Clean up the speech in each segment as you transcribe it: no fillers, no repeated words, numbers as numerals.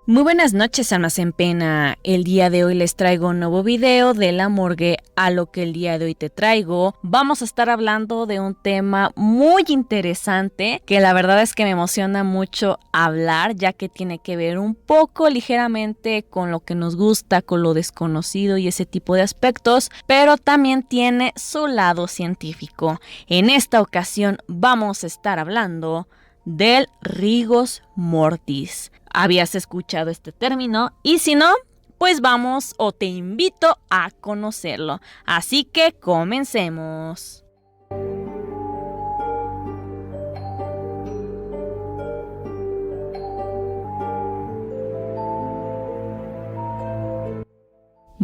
Muy buenas noches, almas en pena. El día de hoy les traigo un nuevo video de la morgue. A lo que el día de hoy te traigo, vamos a estar hablando de un tema muy interesante que la verdad es que me emociona mucho hablar, ya que tiene que ver un poco ligeramente con lo que nos gusta, con lo desconocido y ese tipo de aspectos, pero también tiene su lado científico. En esta ocasión vamos a estar hablando del rigos mortis. ¿Habías escuchado este término? Y si no, pues vamos o te invito a conocerlo. Así que comencemos.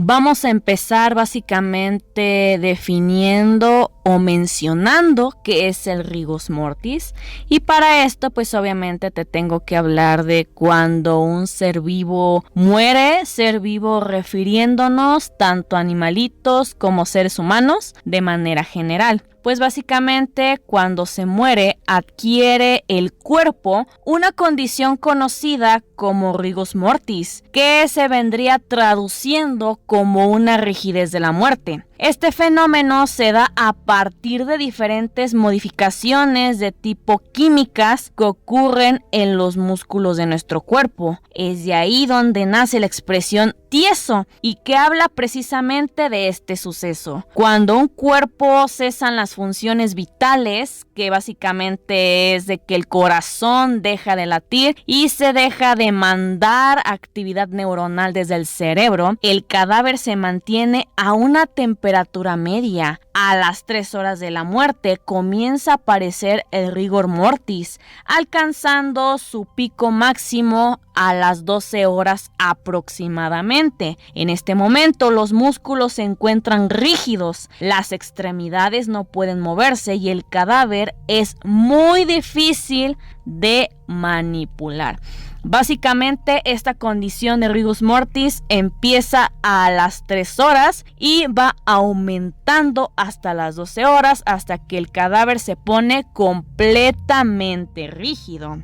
Vamos a empezar básicamente definiendo o mencionando qué es el rigos mortis, y para esto pues obviamente te tengo que hablar de cuando un ser vivo muere, ser vivo refiriéndonos tanto a animalitos como seres humanos de manera general. Pues básicamente cuando se muere adquiere el cuerpo una condición conocida como rigos mortis, que se vendría traduciendo como una rigidez de la muerte. Este fenómeno se da a partir de diferentes modificaciones de tipo químicas que ocurren en los músculos de nuestro cuerpo. Es de ahí donde nace la expresión tieso y que habla precisamente de este suceso. Cuando un cuerpo cesan las funciones vitales, que básicamente es de que el corazón deja de latir y se deja de mandar actividad neuronal desde el cerebro, el cadáver se mantiene a una temperatura media. A las 3 horas de la muerte comienza a aparecer el rigor mortis, alcanzando su pico máximo a las 12 horas aproximadamente. En este momento los músculos se encuentran rígidos, las extremidades no pueden moverse y el cadáver es muy difícil de manipular. Básicamente esta condición de rigos mortis empieza a las 3 horas y va aumentando hasta las 12 horas hasta que el cadáver se pone completamente rígido.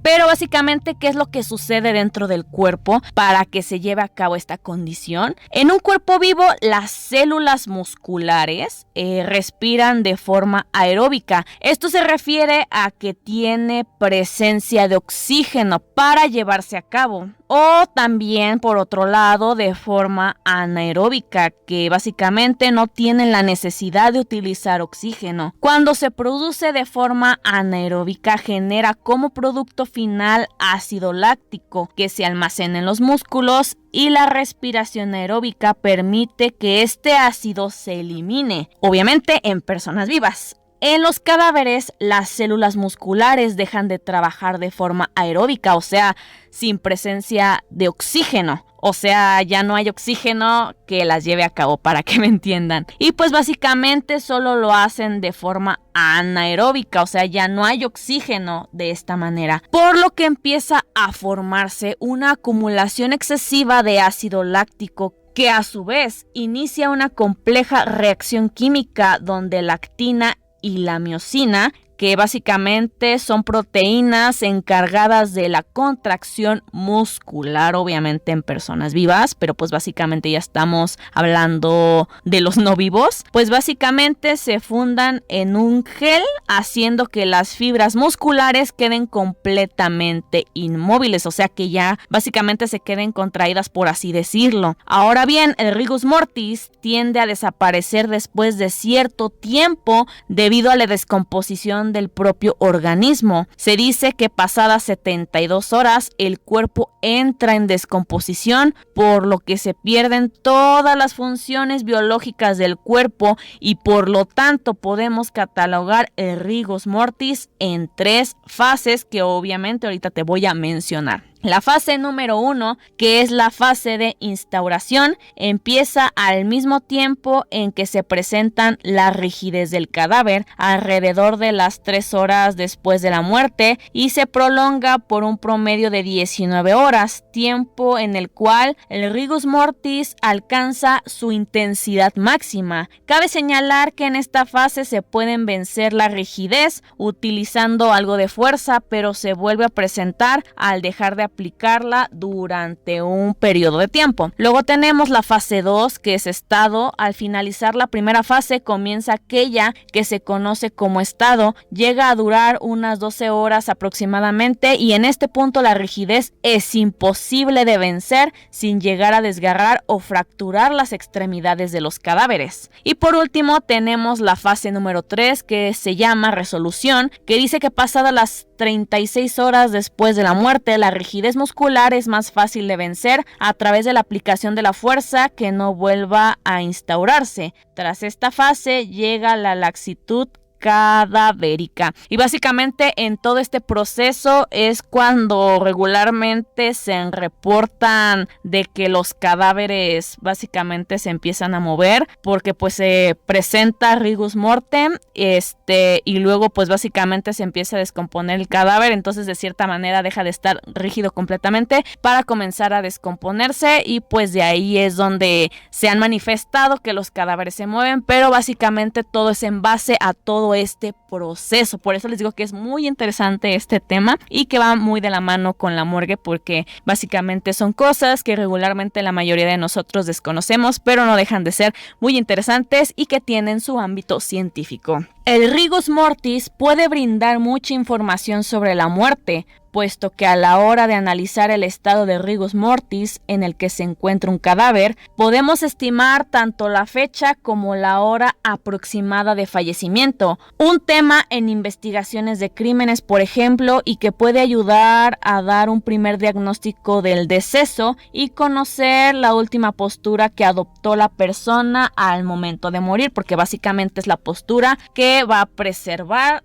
Pero básicamente, ¿qué es lo que sucede dentro del cuerpo para que se lleve a cabo esta condición? En un cuerpo vivo, las células musculares respiran de forma aeróbica. Esto se refiere a que tiene presencia de oxígeno para llevarse a cabo. O también, por otro lado, de forma anaeróbica, que básicamente no tienen la necesidad de utilizar oxígeno. Cuando se produce de forma anaeróbica, genera como producto final ácido láctico que se almacena en los músculos, y la respiración aeróbica permite que este ácido se elimine, obviamente en personas vivas. En los cadáveres, las células musculares dejan de trabajar de forma aeróbica, o sea, sin presencia de oxígeno. O sea, ya no hay oxígeno que las lleve a cabo, para que me entiendan. Y pues básicamente solo lo hacen de forma anaeróbica, o sea, ya no hay oxígeno de esta manera. Por lo que empieza a formarse una acumulación excesiva de ácido láctico, que a su vez inicia una compleja reacción química donde la actina y la miosina, que básicamente son proteínas encargadas de la contracción muscular, obviamente en personas vivas, pero pues básicamente ya estamos hablando de los no vivos, pues básicamente se fundan en un gel, haciendo que las fibras musculares queden completamente inmóviles, o sea que ya básicamente se queden contraídas, por así decirlo. Ahora bien, el rigor mortis tiende a desaparecer después de cierto tiempo debido a la descomposición del propio organismo. Se dice que pasadas 72 horas el cuerpo entra en descomposición, por lo que se pierden todas las funciones biológicas del cuerpo y por lo tanto podemos catalogar el rigor mortis en 3 fases que obviamente ahorita te voy a mencionar. La fase número 1, que es la fase de instauración, empieza al mismo tiempo en que se presentan la rigidez del cadáver, alrededor de las 3 horas después de la muerte, y se prolonga por un promedio de 19 horas, tiempo en el cual el rigor mortis alcanza su intensidad máxima. Cabe señalar que en esta fase se pueden vencer la rigidez utilizando algo de fuerza, pero se vuelve a presentar al dejar de aplicarla durante un periodo de tiempo. Luego tenemos la fase 2, que es estado. Al finalizar la primera fase comienza aquella que se conoce como estado. Llega a durar unas 12 horas aproximadamente y en este punto la rigidez es imposible de vencer sin llegar a desgarrar o fracturar las extremidades de los cadáveres. Y por último tenemos la fase número 3, que se llama resolución, que dice que pasadas las 36 horas después de la muerte, la rigidez muscular es más fácil de vencer a través de la aplicación de la fuerza que no vuelva a instaurarse. Tras esta fase llega la laxitud cadavérica. Y básicamente en todo este proceso es cuando regularmente se reportan de que los cadáveres básicamente se empiezan a mover, porque pues se presenta rigus mortem, y luego pues básicamente se empieza a descomponer el cadáver, entonces de cierta manera deja de estar rígido completamente para comenzar a descomponerse, y pues de ahí es donde se han manifestado que los cadáveres se mueven, pero básicamente todo es en base a todo este proceso. Por eso les digo que es muy interesante este tema y que va muy de la mano con la morgue, porque básicamente son cosas que regularmente la mayoría de nosotros desconocemos, pero no dejan de ser muy interesantes y que tienen su ámbito científico. El rigus mortis puede brindar mucha información sobre la muerte, puesto que a la hora de analizar el estado de rigus mortis en el que se encuentra un cadáver, podemos estimar tanto la fecha como la hora aproximada de fallecimiento, un tema en investigaciones de crímenes, por ejemplo, y que puede ayudar a dar un primer diagnóstico del deceso y conocer la última postura que adoptó la persona al momento de morir, porque básicamente es la postura que va a preservar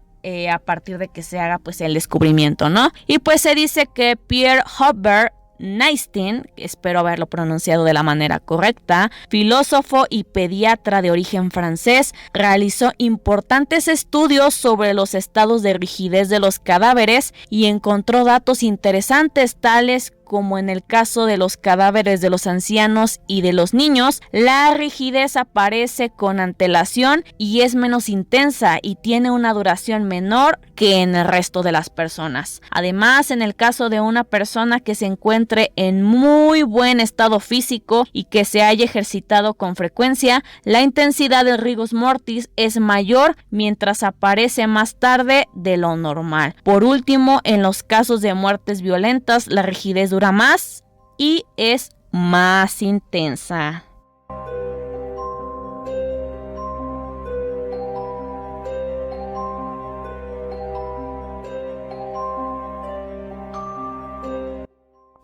a partir de que se haga pues el descubrimiento, ¿no? Y pues se dice que Pierre Hubert Nastin, espero haberlo pronunciado de la manera correcta, filósofo y pediatra de origen francés, realizó importantes estudios sobre los estados de rigidez de los cadáveres y encontró datos interesantes tales como en el caso de los cadáveres de los ancianos y de los niños, la rigidez aparece con antelación y es menos intensa y tiene una duración menor que en el resto de las personas. Además, en el caso de una persona que se encuentre en muy buen estado físico y que se haya ejercitado con frecuencia, la intensidad del rigus mortis es mayor mientras aparece más tarde de lo normal. Por último, en los casos de muertes violentas, la rigidez dura más y es más intensa.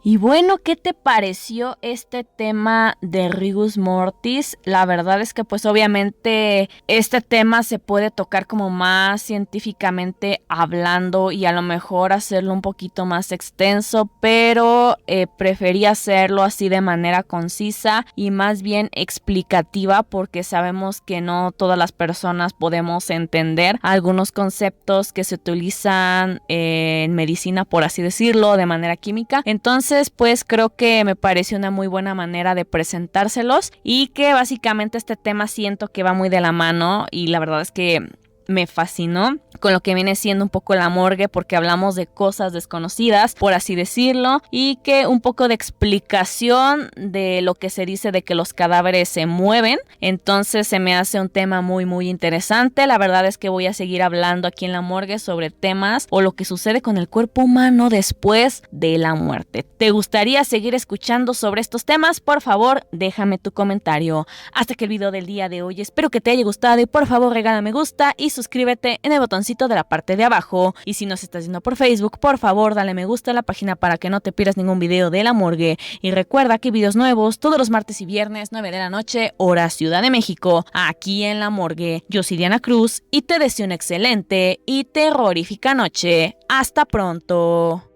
Y bueno, ¿qué te pareció este tema de rigus mortis? La verdad es que pues obviamente este tema se puede tocar como más científicamente hablando y a lo mejor hacerlo un poquito más extenso, pero preferí hacerlo así de manera concisa y más bien explicativa, porque sabemos que no todas las personas podemos entender algunos conceptos que se utilizan en medicina, por así decirlo, de manera química. Entonces pues creo que me pareció una muy buena manera de presentárselos y que básicamente este tema siento que va muy de la mano y la verdad es que me fascinó con lo que viene siendo un poco la morgue, porque hablamos de cosas desconocidas, por así decirlo, y que un poco de explicación de lo que se dice de que los cadáveres se mueven. Entonces se me hace un tema muy muy interesante. La verdad es que voy a seguir hablando aquí en la morgue sobre temas o lo que sucede con el cuerpo humano después de la muerte. ¿Te gustaría seguir escuchando sobre estos temas? Por favor, déjame tu comentario. Hasta que el video del día de hoy, espero que te haya gustado y por favor regala me gusta y suscríbete en el botoncito de la parte de abajo. Y si nos estás viendo por Facebook, por favor dale me gusta a la página para que no te pierdas ningún video de la morgue. Y recuerda que hay videos nuevos todos los martes y viernes 9 de la noche, hora Ciudad de México, aquí en la morgue. Yo soy Diana Cruz y te deseo una excelente y terrorífica noche. Hasta pronto.